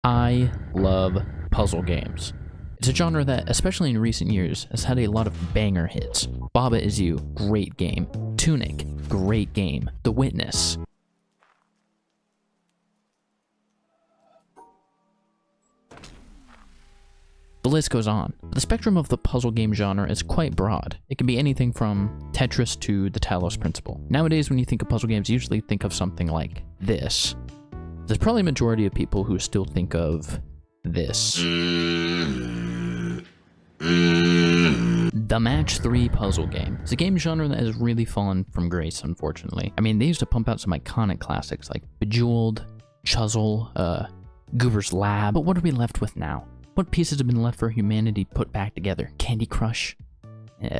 I love puzzle games. It's a genre that, especially in recent years, has had a lot of banger hits. Baba Is You, great game. Tunic, great game. The Witness. The list goes on. The spectrum of the puzzle game genre is quite broad. It can be anything from Tetris to the Talos Principle. Nowadays, when you think of puzzle games, you usually think of something like this. There's probably a majority of people who still think of this. The Match 3 puzzle game. It's a game genre that has really fallen from grace, unfortunately. I mean, they used to pump out some iconic classics like Bejeweled, Chuzzle, Goober's Lab, but what are we left with now? What pieces have been left for humanity to put back together? Candy Crush?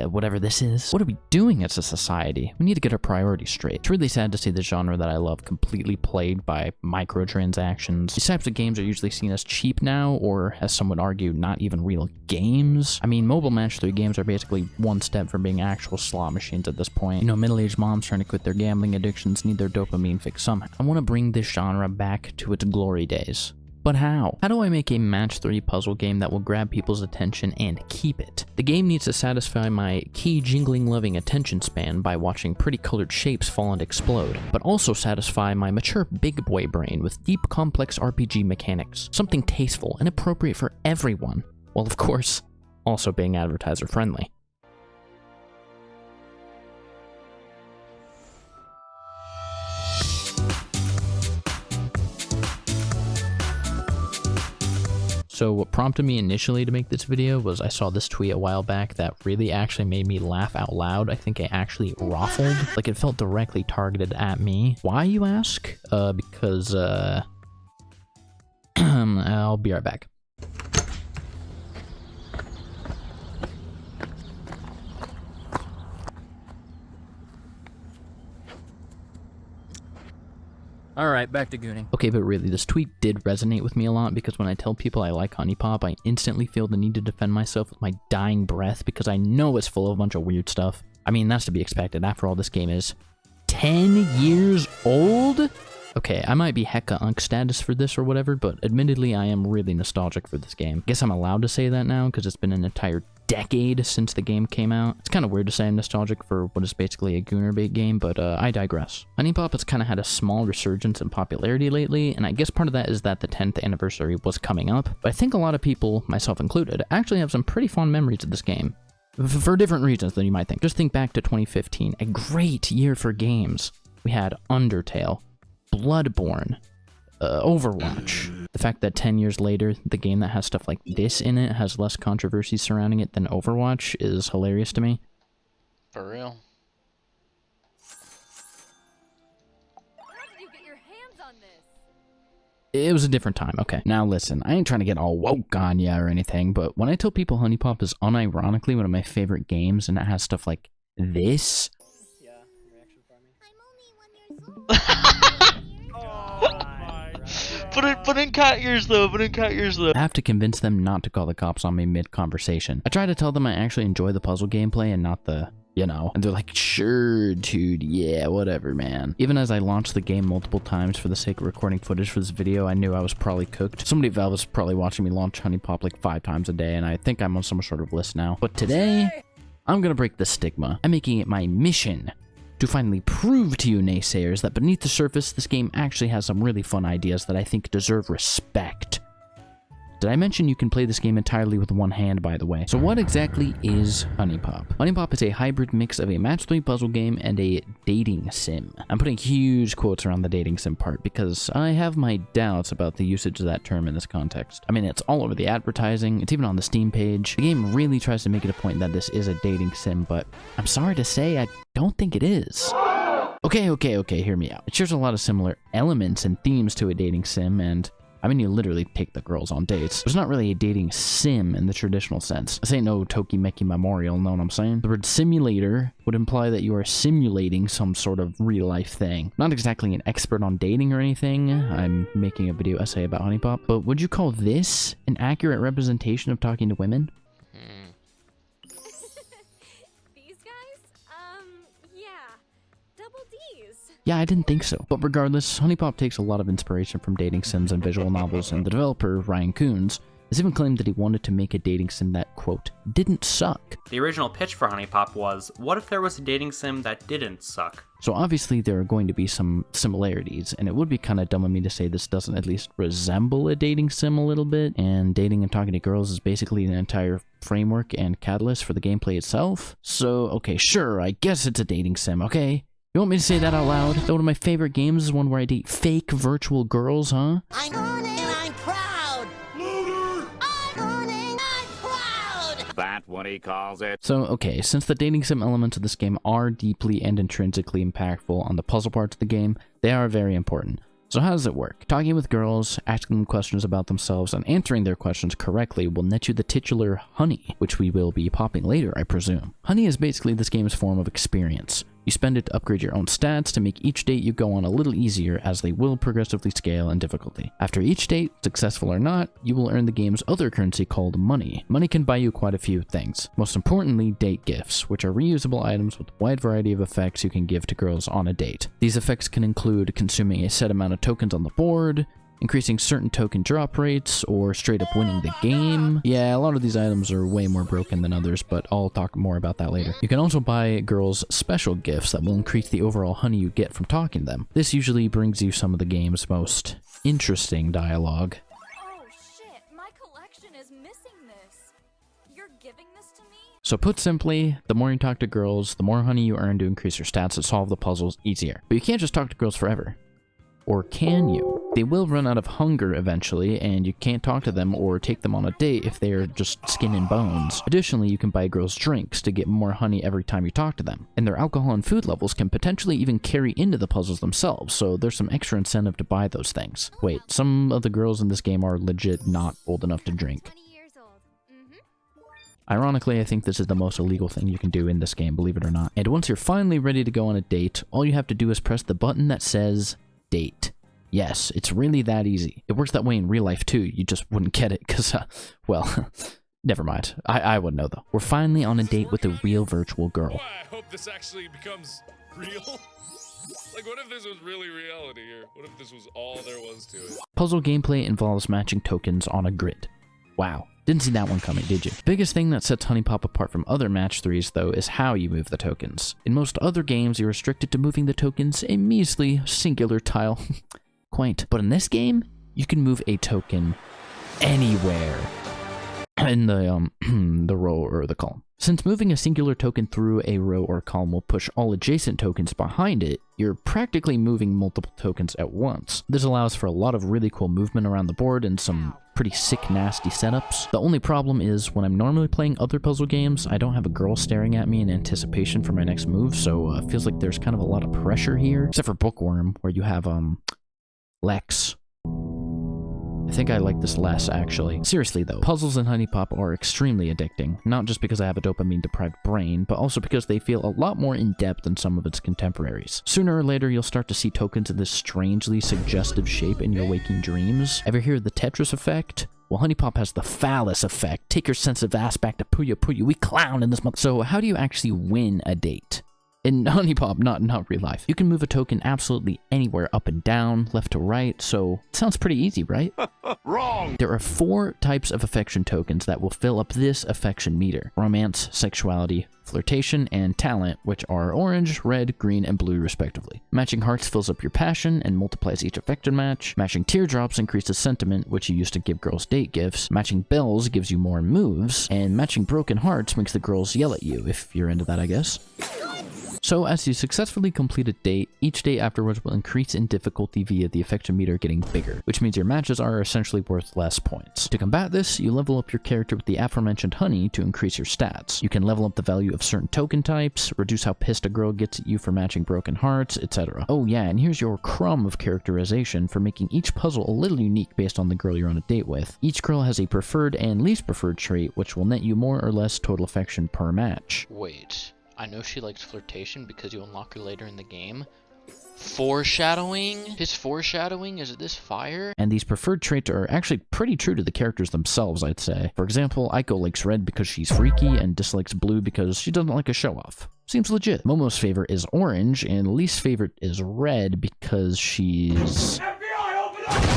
Whatever this is. What are we doing as a society? We need to get our priorities straight. It's really sad to see the genre that I love completely plagued by microtransactions. These types of games are usually seen as cheap now, or as some would argue, not even real games. I mean, mobile match 3 games are basically one step from being actual slot machines at this point. You know, middle-aged moms trying to quit their gambling addictions need their dopamine fix somehow. I want to bring this genre back to its glory days. But how? How do I make a match 3 puzzle game that will grab people's attention and keep it? The game needs to satisfy my key jingling loving attention span by watching pretty colored shapes fall and explode, but also satisfy my mature big boy brain with deep complex RPG mechanics, something tasteful and appropriate for everyone, while of course, also being advertiser friendly. So what prompted me initially to make this video was I saw this tweet a while back that really actually made me laugh out loud. I think I actually raffled. Like, it felt directly targeted at me. Why, you ask? Because, I'll be right back. Alright, back to gooning. Okay, but really, this tweet did resonate with me a lot because when I tell people I like HuniePop, I instantly feel the need to defend myself with my dying breath because I know it's full of a bunch of weird stuff. I mean, that's to be expected. After all, this game is 10 years old? Okay, I might be hecka unk status for this or whatever, but admittedly, I am really nostalgic for this game. Guess I'm allowed to say that now because it's been an entire decade since the game came out. It's kind of weird to say I'm nostalgic for what is basically a gooner bait game, but I digress. HuniePop has kind of had a small resurgence in popularity lately, and I guess part of that is that the 10th anniversary was coming up, but I think a lot of people, myself included, actually have some pretty fond memories of this game. For different reasons than you might think. Just think back to 2015, a great year for games. We had Undertale, Bloodborne, Overwatch. The fact that 10 years later, the game that has stuff like this in it has less controversy surrounding it than Overwatch is hilarious to me. For real. How did you get your hands on this? It was a different time. Okay, now listen, I ain't trying to get all woke on ya or anything, but when I tell people HuniePop is unironically one of my favorite games and it has stuff like this. Yeah, reaction for me. Put in cat ears though, I have to convince them not to call the cops on me mid-conversation. I try to tell them I actually enjoy the puzzle gameplay and not the, you know, and they're like, sure, dude, yeah, whatever, man. Even as I launched the game multiple times for the sake of recording footage for this video, I knew I was probably cooked. Somebody at Valve was probably watching me launch HuniePop like 5 times a day, and I think I'm on some sort of list now. But today, I'm gonna break the stigma. I'm making it my mission to finally prove to you naysayers that beneath the surface, this game actually has some really fun ideas that I think deserve respect. Did I mention you can play this game entirely with one hand, by the way? So what exactly is HuniePop? HuniePop is a hybrid mix of a match 3 puzzle game and a dating sim. I'm putting huge quotes around the dating sim part because I have my doubts about the usage of that term in this context. I mean, it's all over the advertising, it's even on the Steam page. The game really tries to make it a point that this is a dating sim, but I'm sorry to say, I don't think it is. Okay, hear me out. It shares a lot of similar elements and themes to a dating sim, and I mean, you literally take the girls on dates. It's not really a dating sim in the traditional sense. This ain't no Tokimeki Memorial, know what I'm saying? The word simulator would imply that you are simulating some sort of real-life thing. Not exactly an expert on dating or anything. I'm making a video essay about HuniePop. But would you call this an accurate representation of talking to women? These guys? Yeah. Double D's. Yeah, I didn't think so. But regardless, HuniePop takes a lot of inspiration from dating sims and visual novels, and the developer, Ryan Coons, has even claimed that he wanted to make a dating sim that, quote, didn't suck. The original pitch for HuniePop was, what if there was a dating sim that didn't suck? So obviously there are going to be some similarities, and it would be kind of dumb of me to say this doesn't at least resemble a dating sim a little bit, and dating and talking to girls is basically an entire framework and catalyst for the gameplay itself. So, okay, sure, I guess it's a dating sim, okay? You want me to say that out loud? One of my favorite games is one where I date fake virtual girls, huh? I'm on it and I'm proud. I'm on it, I'm proud. That's what he calls it. So, okay, since the dating sim elements of this game are deeply and intrinsically impactful on the puzzle parts of the game, they are very important. So how does it work? Talking with girls, asking them questions about themselves, and answering their questions correctly will net you the titular honey, which we will be popping later, I presume. Honey is basically this game's form of experience. You spend it to upgrade your own stats to make each date you go on a little easier, as they will progressively scale in difficulty. After each date, successful or not, you will earn the game's other currency called money. Money can buy you quite a few things. Most importantly, date gifts, which are reusable items with a wide variety of effects you can give to girls on a date. These effects can include consuming a set amount of tokens on the board, increasing certain token drop rates, or straight up winning the game. Yeah, a lot of these items are way more broken than others, but I'll talk more about that later. You can also buy girls special gifts that will increase the overall honey you get from talking to them. This usually brings you some of the game's most interesting dialogue. Oh shit, my collection is missing this. You're giving this to me? So put simply, the more you talk to girls, the more honey you earn to increase your stats and solve the puzzles easier. But you can't just talk to girls forever. Or can you? They will run out of hunger eventually, and you can't talk to them or take them on a date if they are just skin and bones. Additionally, you can buy girls drinks to get more honey every time you talk to them. And their alcohol and food levels can potentially even carry into the puzzles themselves, so there's some extra incentive to buy those things. Wait, some of the girls in this game are legit not old enough to drink. 20 years old. Ironically, I think this is the most illegal thing you can do in this game, believe it or not. And once you're finally ready to go on a date, all you have to do is press the button that says date. Yes, it's really that easy. It works that way in real life too, you just wouldn't get it because, well, never mind. I wouldn't know though. We're finally on a date with a real virtual girl. Oh, I hope this actually becomes real. Like, what if this was really reality here? What if this was all there was to it? Puzzle gameplay involves matching tokens on a grid. Wow. Didn't see that one coming, did you? Biggest thing that sets HuniePop apart from other match 3s, though, is how you move the tokens. In most other games, you're restricted to moving the tokens a measly singular tile. Quaint. But in this game, you can move a token anywhere in the row or the column. Since moving a singular token through a row or column will push all adjacent tokens behind it, you're practically moving multiple tokens at once. This allows for a lot of really cool movement around the board and some pretty sick, nasty setups. The only problem is, when I'm normally playing other puzzle games, I don't have a girl staring at me in anticipation for my next move, so it feels like there's kind of a lot of pressure here. Except for Bookworm, where you have, Lex. I think I like this less, actually. Seriously though, puzzles in HuniePop are extremely addicting, not just because I have a dopamine-deprived brain, but also because they feel a lot more in-depth than some of its contemporaries. Sooner or later, you'll start to see tokens in this strangely suggestive shape in your waking dreams. Ever hear the Tetris effect? Well, HuniePop has the phallus effect. Take your sensitive ass back to Puyo Puyo, we clown in this month. So how do you actually win a date? In HuniePop, not real life. You can move a token absolutely anywhere, up and down, left to right, so it sounds pretty easy, right? Wrong! There are 4 types of affection tokens that will fill up this affection meter. Romance, sexuality, flirtation, and talent, which are orange, red, green, and blue respectively. Matching hearts fills up your passion and multiplies each affection match. Matching teardrops increases sentiment, which you use to give girls date gifts. Matching bells gives you more moves. And matching broken hearts makes the girls yell at you, if you're into that, I guess. So as you successfully complete a date, each date afterwards will increase in difficulty via the affection meter getting bigger, which means your matches are essentially worth less points. To combat this, you level up your character with the aforementioned honey to increase your stats. You can level up the value of certain token types, reduce how pissed a girl gets at you for matching broken hearts, etc. Oh yeah, and here's your crumb of characterization for making each puzzle a little unique based on the girl you're on a date with. Each girl has a preferred and least preferred trait, which will net you more or less total affection per match. Wait, I know she likes flirtation because you unlock her later in the game, Foreshadowing? His foreshadowing? Is this fire? And these preferred traits are actually pretty true to the characters themselves, I'd say. For example, Aiko likes red because she's freaky and dislikes blue because she doesn't like a show-off. Seems legit. Momo's favorite is orange, and least favorite is red because she's...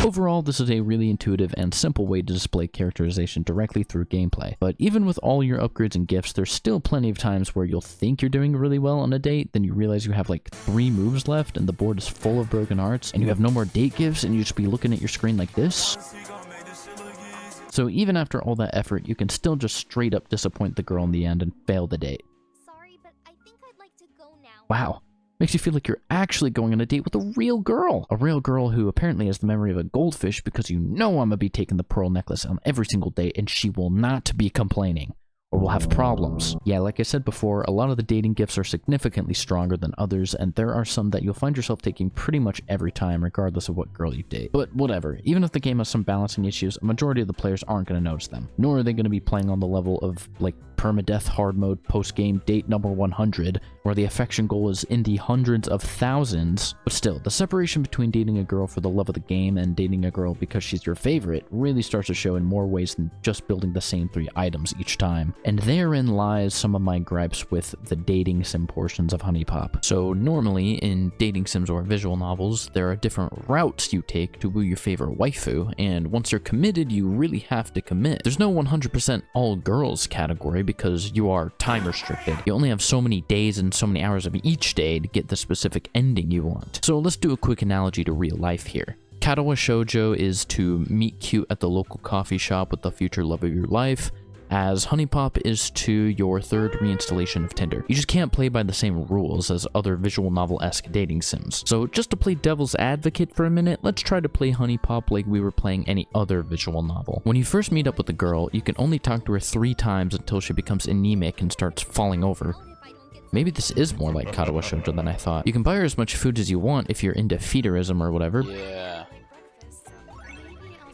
Overall, this is a really intuitive and simple way to display characterization directly through gameplay. But even with all your upgrades and gifts, there's still plenty of times where you'll think you're doing really well on a date, then you realize you have like 3 moves left and the board is full of broken hearts, and you have no more date gifts and you just be looking at your screen like this. So even after all that effort, you can still just straight up disappoint the girl in the end and fail the date. Sorry, but I think I'd like to go now. Wow. Makes you feel like you're actually going on a date with a real girl. A real girl who apparently has the memory of a goldfish because you know I'm gonna be taking the pearl necklace on every single date and she will not be complaining. Or will have problems. Yeah, like I said before, a lot of the dating gifts are significantly stronger than others, and there are some that you'll find yourself taking pretty much every time, regardless of what girl you date. But whatever, even if the game has some balancing issues, a majority of the players aren't going to notice them. Nor are they going to be playing on the level of, like, permadeath hard mode post-game date number 100, where the affection goal is in the hundreds of thousands. But still, the separation between dating a girl for the love of the game and dating a girl because she's your favorite really starts to show in more ways than just building the same 3 items each time. And therein lies some of my gripes with the dating sim portions of HuniePop. So normally, in dating sims or visual novels, there are different routes you take to woo your favorite waifu, and once you're committed, you really have to commit. There's no 100% all girls category because you are time restricted. You only have so many days and so many hours of each day to get the specific ending you want. So let's do a quick analogy to real life here. Katawa Shoujo is to meet cute at the local coffee shop with the future love of your life, as HuniePop is to your 3rd reinstallation of Tinder. You just can't play by the same rules as other visual novel-esque dating sims. So just to play devil's advocate for a minute, let's try to play HuniePop like we were playing any other visual novel. When you first meet up with a girl, you can only talk to her 3 times until she becomes anemic and starts falling over. Maybe this is more like Katawa Shoujo than I thought. You can buy her as much food as you want if you're into feederism or whatever. Yeah.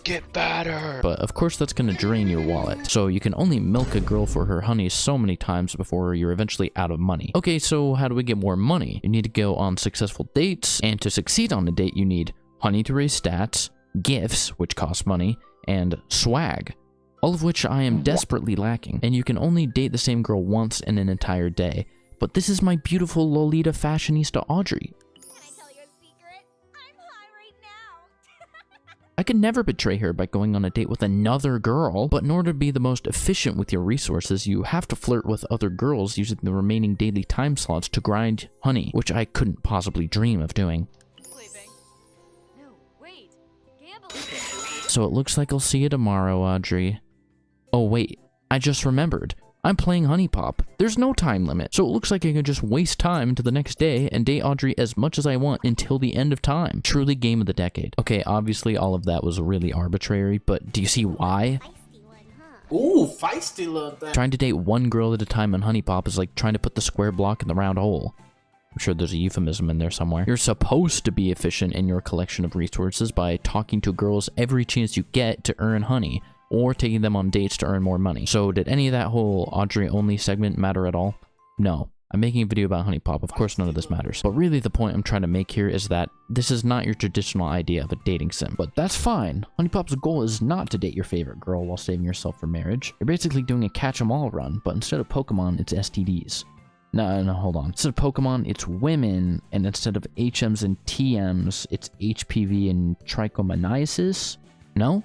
Get better. But of course that's gonna drain your wallet. So you can only milk a girl for her honey so many times before you're eventually out of money. Okay, so how do we get more money? You need to go on successful dates, and to succeed on a date you need honey to raise stats, gifts, which cost money, and swag. All of which I am desperately lacking, and you can only date the same girl once in an entire day. But this is my beautiful Lolita fashionista Audrey. I could never betray her by going on a date with another girl, but in order to be the most efficient with your resources, you have to flirt with other girls using the remaining daily time slots to grind honey, which I couldn't possibly dream of doing. No, wait. Gambling. So it looks like I'll see you tomorrow, Audrey. Oh wait, I just remembered. I'm playing HuniePop. There's no time limit, so it looks like I can just waste time to the next day and date Audrey as much as I want until the end of time. Truly game of the decade. Okay, obviously all of that was really arbitrary, but do you see why? Ooh, feisty little thing. Trying to date one girl at a time on HuniePop is like trying to put the square block in the round hole. I'm sure there's a euphemism in there somewhere. You're supposed to be efficient in your collection of resources by talking to girls every chance you get to earn honey, or taking them on dates to earn more money. So did any of that whole Audrey-only segment matter at all? No. I'm making a video about HuniePop, of course none of this matters. But really the point I'm trying to make here is that this is not your traditional idea of a dating sim. But that's fine. HuniePop's goal is not to date your favorite girl while saving yourself for marriage. You're basically doing a catch-em-all run, but instead of Pokemon, it's STDs. No, hold on. Instead of Pokemon, it's women, and instead of HMs and TMs, it's HPV and trichomoniasis? No?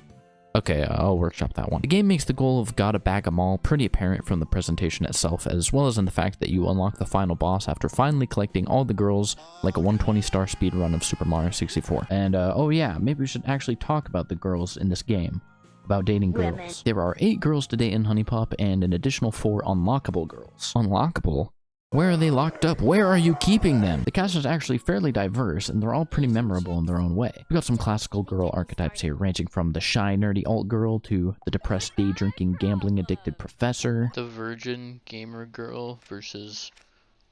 Okay, I'll workshop that one. The game makes the goal of gotta bag 'em all pretty apparent from the presentation itself, as well as in the fact that you unlock the final boss after finally collecting all the girls like a 120-star speedrun of Super Mario 64. And, oh yeah, maybe we should actually talk about the girls in this game. About dating girls. Women. There are 8 girls to date in HuniePop and an additional 4 unlockable girls. Unlockable? Where are they locked up? Where are you keeping them? The cast is actually fairly diverse, and they're all pretty memorable in their own way. We got some classical girl archetypes here, ranging from the shy, nerdy alt girl to the depressed, day-drinking, gambling-addicted professor. The virgin gamer girl versus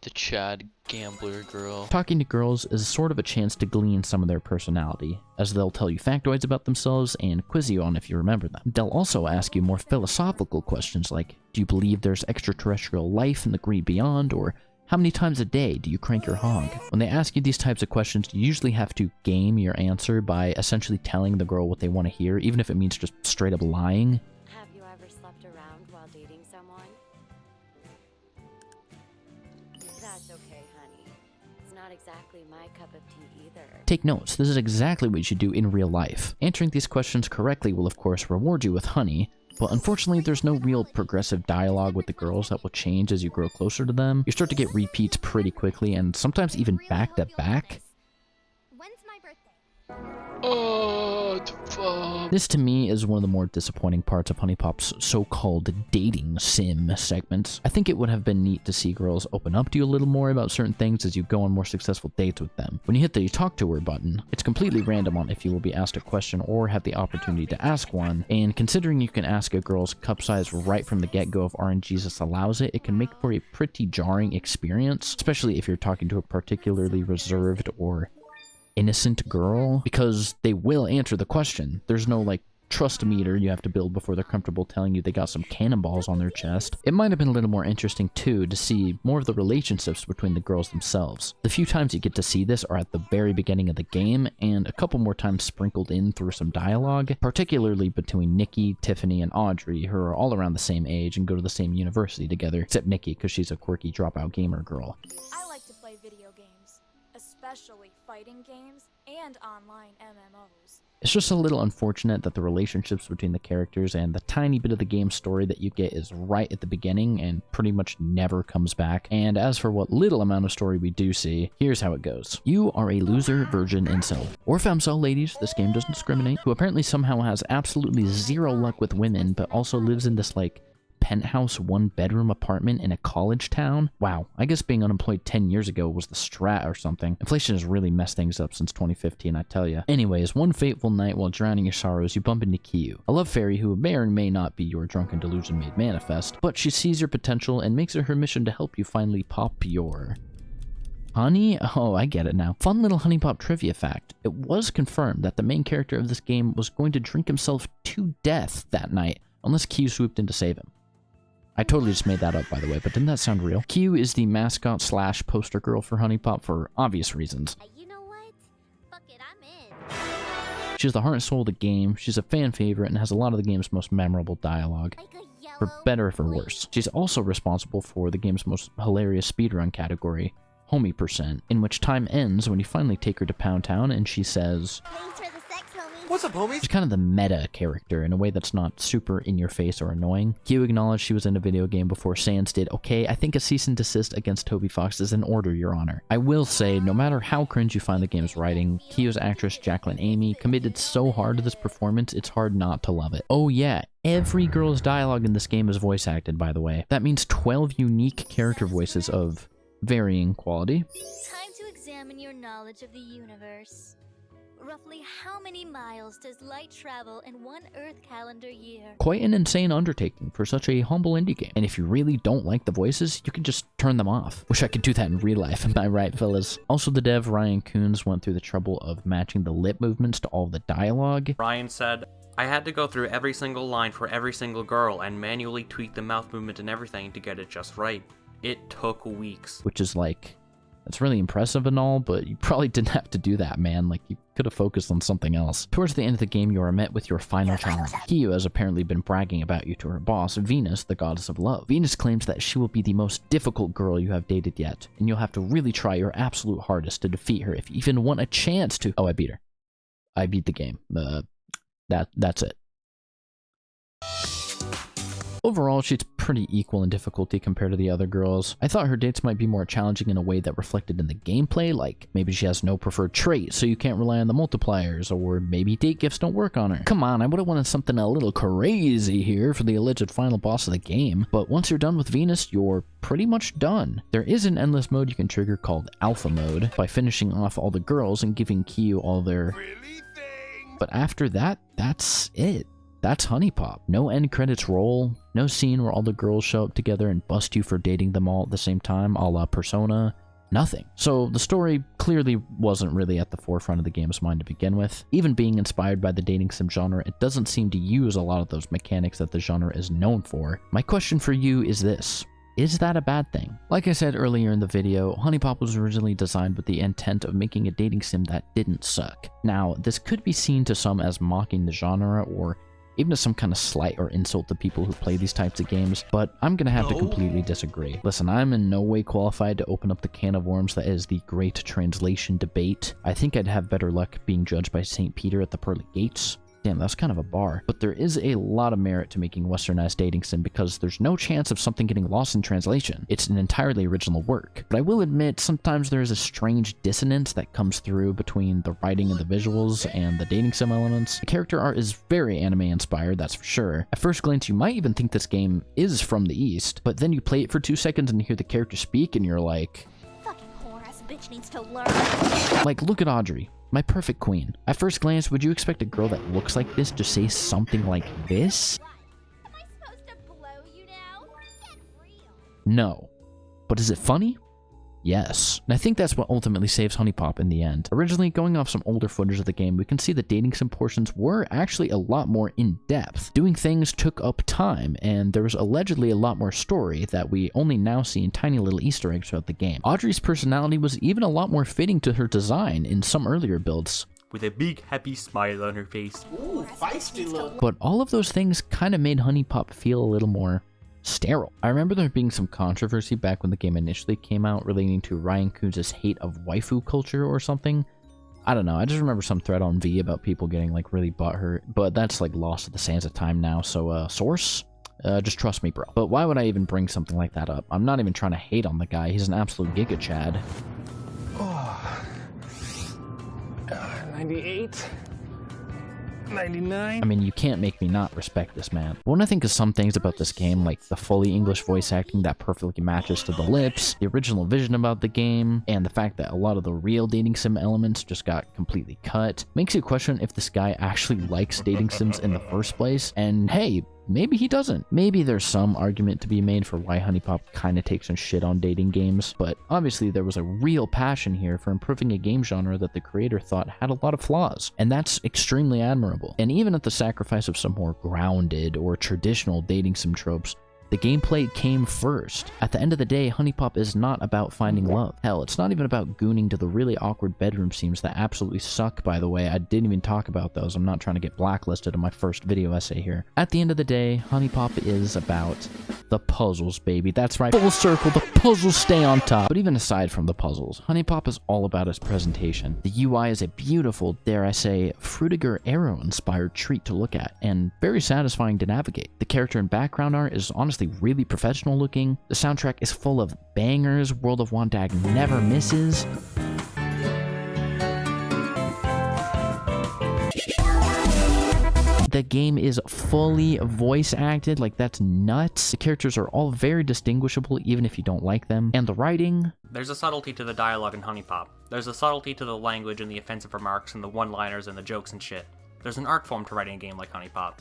the Chad gambler girl. Talking to girls is sort of a chance to glean some of their personality, as they'll tell you factoids about themselves and quiz you on if you remember them. They'll also ask you more philosophical questions like, do you believe there's extraterrestrial life in the great beyond, or How many times a day do you crank your hog? When they ask you these types of questions, you usually have to game your answer by essentially telling the girl what they want to hear, even if it means just straight up lying. Have you ever slept around while dating someone? That's okay, honey. It's not exactly my cup of tea either. Take notes, this is exactly what you should do in real life. Answering these questions correctly will of course reward you with honey, but unfortunately there's no real progressive dialogue with the girls that will change as you grow closer to them. You start to get repeats pretty quickly, and sometimes even back to back. When's my birthday? Oh, the fuck. This to me is one of the more disappointing parts of HuniePop's so-called dating sim segments. I think it would have been neat to see girls open up to you a little more about certain things as you go on more successful dates with them. When you hit the talk to her button, it's completely random on if you will be asked a question or have the opportunity to ask one, and considering you can ask a girl's cup size right from the get-go if RNGesus allows it, it can make for a pretty jarring experience, especially if you're talking to a particularly reserved or innocent girl, because they will answer the question. There's no like trust meter you have to build before they're comfortable telling you they got some cannonballs on their chest. It might have been a little more interesting too to see more of the relationships between the girls themselves. The few times you get to see this are at the very beginning of the game, and a couple more times sprinkled in through some dialogue, particularly between Nikki, Tiffany, and Audrey, who are all around the same age and go to the same university together, except Nikki because she's a quirky dropout gamer girl. I like to play video games, especially fighting games and online MMOs. It's just a little unfortunate that the relationships between the characters and the tiny bit of the game story that you get is right at the beginning and pretty much never comes back. And as for what little amount of story we do see, here's how it goes. You are a loser, virgin, incel, or femcel, ladies, this game doesn't discriminate, who apparently somehow has absolutely zero luck with women, but also lives in this like penthouse one-bedroom apartment in a college town. Wow, I guess being unemployed 10 years ago was the strat or something. Inflation has really messed things up since 2015, I tell ya. Anyways, one fateful night while drowning your sorrows, you bump into Kiyu, a love fairy who may or may not be your drunken delusion made manifest, but she sees your potential and makes it her mission to help you finally pop your honey? Oh, I get it now. Fun little HuniePop trivia fact. It was confirmed that the main character of this game was going to drink himself to death that night, unless Kiyu swooped in to save him. I totally just made that up, by the way, but didn't that sound real? Kiyu is the mascot slash poster girl for HuniePop for obvious reasons. You know what? Fuck it, I'm in. She's the heart and soul of the game, she's a fan favorite, and has a lot of the game's most memorable dialogue. For better or for worse. She's also responsible for the game's most hilarious speedrun category, Homie %, in which time ends when you finally take her to Pound Town and she says, Thanks for the sex, homie. What's up, homies? she's kind of the meta character in a way that's not super in your face or annoying. Kiyu acknowledged she was in a video game before Sans did. Okay, I think a cease and desist against Toby Fox is in order, Your Honor. I will say, no matter how cringe you find the game's writing, Kiyu's actress Jacqueline Amy committed so hard to this performance, it's hard not to love it. Oh yeah, every girl's dialogue in this game is voice acted, by the way. That means 12 unique character voices of varying quality. Time to examine your knowledge of the universe. Roughly how many miles does light travel in one Earth calendar year? Quite an insane undertaking for such a humble indie game. And if you really don't like the voices, you can just turn them off. Wish I could do that in real life, am I right, fellas? Also, the dev Ryan Coons went through the trouble of matching the lip movements to all the dialogue. Ryan said, I had to go through every single line for every single girl and manually tweak the mouth movement and everything to get it just right. It took weeks. Which is like, that's really impressive and all, but you probably didn't have to do that, man. Like, you could have focused on something else. Towards the end of the game, you are met with your final challenge. Kiyu has apparently been bragging about you to her boss, Venus, the goddess of love. Venus claims that she will be the most difficult girl you have dated yet, and you'll have to really try your absolute hardest to defeat her if you even want a chance to— Oh, I beat her. I beat the game. That's it. Overall, she's pretty equal in difficulty compared to the other girls. I thought her dates might be more challenging in a way that reflected in the gameplay, like maybe she has no preferred trait, so you can't rely on the multipliers, or maybe date gifts don't work on her. Come on, I would've wanted something a little crazy here for the alleged final boss of the game, but once you're done with Venus, you're pretty much done. There is an endless mode you can trigger called Alpha Mode, by finishing off all the girls and giving Kiyu all their— But after that, that's it. That's HuniePop. No end credits roll, no scene where all the girls show up together and bust you for dating them all at the same time, a la Persona. Nothing. So the story clearly wasn't really at the forefront of the game's mind to begin with. Even being inspired by the dating sim genre, it doesn't seem to use a lot of those mechanics that the genre is known for. My question for you is this: is that a bad thing? Like I said earlier in the video, HuniePop was originally designed with the intent of making a dating sim that didn't suck. Now, this could be seen to some as mocking the genre or even as some kind of slight or insult to people who play these types of games, but I'm gonna have to completely disagree. Listen, I'm in no way qualified to open up the can of worms that is the great translation debate. I think I'd have better luck being judged by St. Peter at the pearly gates. Damn, that's kind of a bar. But there is a lot of merit to making westernized dating sim because there's no chance of something getting lost in translation. It's an entirely original work. But I will admit, sometimes there is a strange dissonance that comes through between the writing and the visuals and the dating sim elements. The character art is very anime inspired, that's for sure. At first glance, you might even think this game is from the East, but then you play it for 2 seconds and you hear the character speak and you're like, Fucking whore-ass bitch needs to learn. like, look at Audrey. My perfect queen. At first glance, would you expect a girl that looks like this to say something like this? Am I supposed to blow you now? Get real. No. But is it funny? Yes. And I think that's what ultimately saves HuniePop in the end. Originally, going off some older footage of the game, we can see the dating sim portions were actually a lot more in-depth. Doing things took up time, and there was allegedly a lot more story that we only now see in tiny little Easter eggs throughout the game. Audrey's personality was even a lot more fitting to her design in some earlier builds, with a big happy smile on her face. Ooh, feisty look. but all of those things kind of made HuniePop feel a little more sterile. I remember there being some controversy back when the game initially came out relating to Ryan Coons' hate of waifu culture or something. I don't know, I just remember some thread on V about people getting like really butthurt, but that's like lost to the sands of time now, so source? Just trust me, bro. But why would I even bring something like that up? I'm not even trying to hate on the guy, he's an absolute giga chad. 98? 99? I mean, you can't make me not respect this man. But when I think of some things about this game, like the fully English voice acting that perfectly matches to the lips, the original vision about the game, and the fact that a lot of the real dating sim elements just got completely cut, makes you question if this guy actually likes dating sims in the first place, and hey, maybe he doesn't. Maybe there's some argument to be made for why HuniePop kind of takes some shit on dating games, but obviously there was a real passion here for improving a game genre that the creator thought had a lot of flaws, and that's extremely admirable. And even at the sacrifice of some more grounded or traditional dating sim tropes, the gameplay came first. At the end of the day, HuniePop is not about finding love. Hell, it's not even about gooning to the really awkward bedroom scenes that absolutely suck, by the way. I didn't even talk about those. I'm not trying to get blacklisted in my first video essay here. At the end of the day, HuniePop is about the puzzles, baby. That's right, full circle, the puzzles stay on top. But even aside from the puzzles, HuniePop is all about its presentation. The UI is a beautiful, dare I say, Frutiger Arrow-inspired treat to look at, and very satisfying to navigate. The character and background art is honestly really professional looking. The soundtrack is full of bangers. World of Wondag never misses. The game is fully voice acted, like that's nuts. The characters are all very distinguishable even if you don't like them. And the writing... There's a subtlety to the dialogue in HuniePop. There's a subtlety to the language and the offensive remarks and the one-liners and the jokes and shit. There's an art form to writing a game like HuniePop.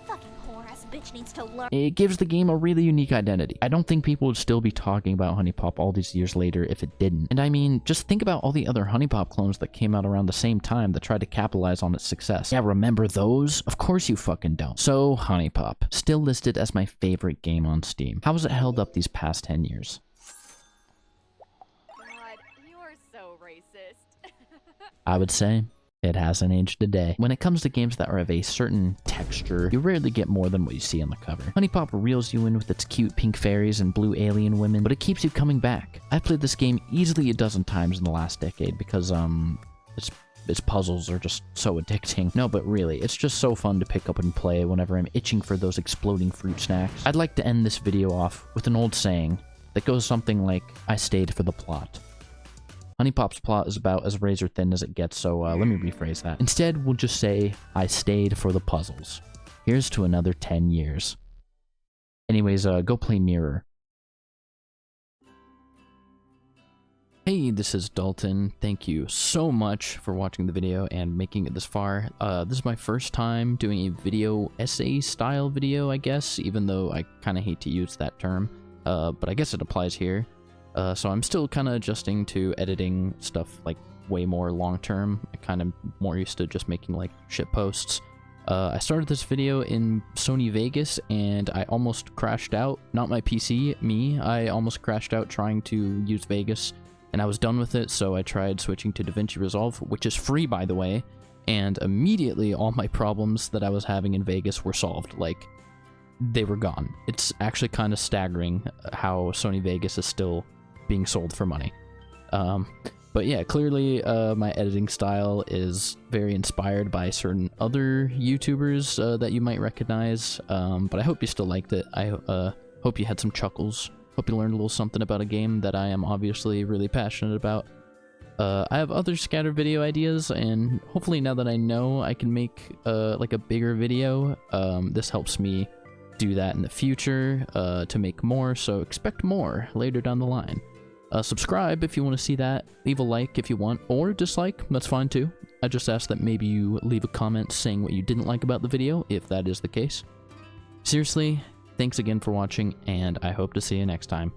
Fucking whore-ass bitch needs to learn. It gives the game a really unique identity. I don't think people would still be talking about HuniePop all these years later if it didn't. And I mean, just think about all the other HuniePop clones that came out around the same time that tried to capitalize on its success. Yeah, remember those? Of course you fucking don't. So, HuniePop, still listed as my favorite game on Steam. How has it held up these past 10 years? God, you are so racist. I would say it hasn't aged a day. When it comes to games that are of a certain texture, you rarely get more than what you see on the cover. HuniePop reels you in with its cute pink fairies and blue alien women, but it keeps you coming back. I've played this game easily a dozen times in the last decade because, its puzzles are just so addicting. No, but really, it's just so fun to pick up and play whenever I'm itching for those exploding fruit snacks. I'd like to end this video off with an old saying that goes something like, I stayed for the plot. HuniePop's plot is about as razor thin as it gets, so let me rephrase that. Instead, we'll just say, I stayed for the puzzles. Here's to another 10 years. Anyways, go play Mirror. Hey, this is Dalton. Thank you so much for watching the video and making it this far. This is my first time doing a video essay style video, I guess, even though I kind of hate to use that term, but I guess it applies here. So I'm still kind of adjusting to editing stuff like way more long term. I'm kind of more used to just making like shit posts. I started this video in Sony Vegas and I almost crashed out. Not my PC, me. I almost crashed out trying to use Vegas and I was done with it, so I tried switching to DaVinci Resolve, which is free by the way, and immediately all my problems that I was having in Vegas were solved. Like, they were gone. It's actually kind of staggering how Sony Vegas is still being sold for money. But yeah, clearly my editing style is very inspired by certain other YouTubers that you might recognize, but I hope you still liked it. I hope you had some chuckles. Hope you learned a little something about a game that I am obviously really passionate about. I have other scattered video ideas, and hopefully now that I know I can make like a bigger video, this helps me do that in the future to make more, so expect more later down the line. Subscribe if you want to see that, leave a like if you want, or dislike, that's fine too. I just ask that maybe you leave a comment saying what you didn't like about the video, if that is the case. Seriously, thanks again for watching, and I hope to see you next time.